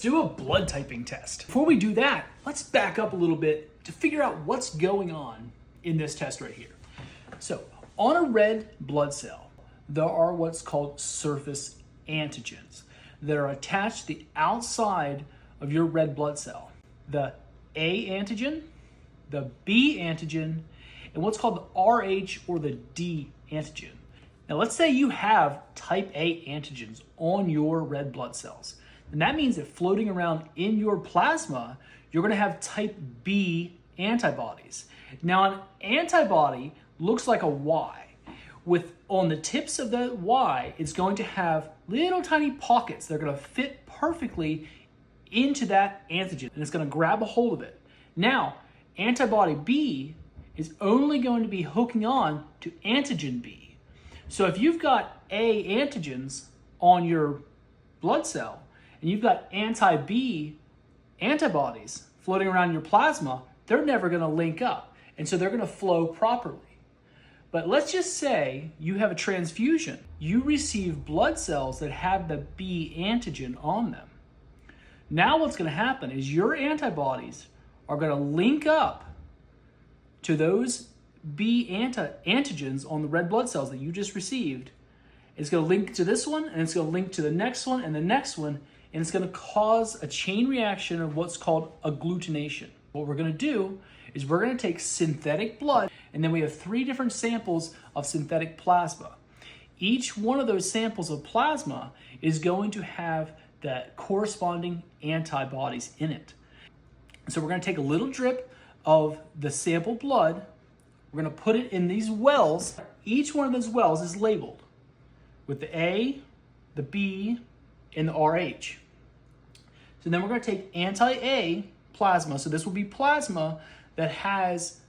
do a blood typing test. Before we do that, let's back up a little bit to figure out what's going on in this test right here. So on a red blood cell, there are what's called surface antigens that are attached to the outside of your red blood cell. The A antigen, the B antigen, and what's called the RH or the D antigen. Now let's say you have type A antigens on your red blood cells. And that means that floating around in your plasma, you're gonna have type B antibodies. Now an antibody looks like a Y. With on the tips of the Y, it's going to have little tiny pockets that are gonna fit perfectly into that antigen, and it's gonna grab a hold of it. Now, antibody B is only going to be hooking on to antigen B. So if you've got A antigens on your blood cell, and you've got anti-B antibodies floating around your plasma, they're never gonna link up, and so they're gonna flow properly. But let's just say you have a transfusion. You receive blood cells that have the B antigen on them. Now what's gonna happen is your antibodies are gonna link up to those B antigens on the red blood cells that you just received. It's gonna link to this one, and it's gonna link to the next one, and the next one, and it's gonna cause a chain reaction of what's called agglutination. What we're gonna do is we're gonna take synthetic blood, and then we have 3 different samples of synthetic plasma. Each one of those samples of plasma is going to have the corresponding antibodies in it. So we're gonna take a little drip of the sample blood, we're gonna put it in these wells. Each one of those wells is labeled with the A, the B, and the RH. So then we're gonna take anti-A plasma, so this will be plasma that has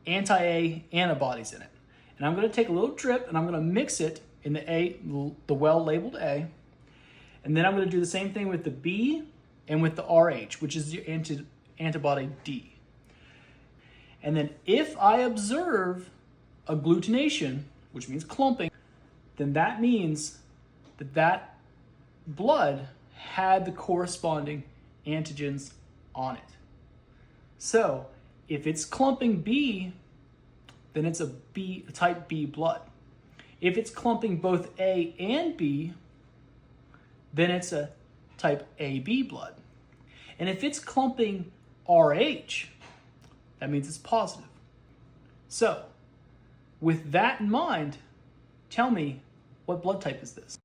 anti-A antibodies in it. And I'm gonna take a little drip and I'm gonna mix it in the well labeled A. And then I'm gonna do the same thing with the B and with the RH, which is your antibody D. And then if I observe agglutination, which means clumping, then that means that that blood had the corresponding antigens on it. So if it's clumping B, then it's a type B blood. If it's clumping both A and B, then it's a type AB blood. And if it's clumping RH, that means it's positive. So with that in mind, tell me, what blood type is this?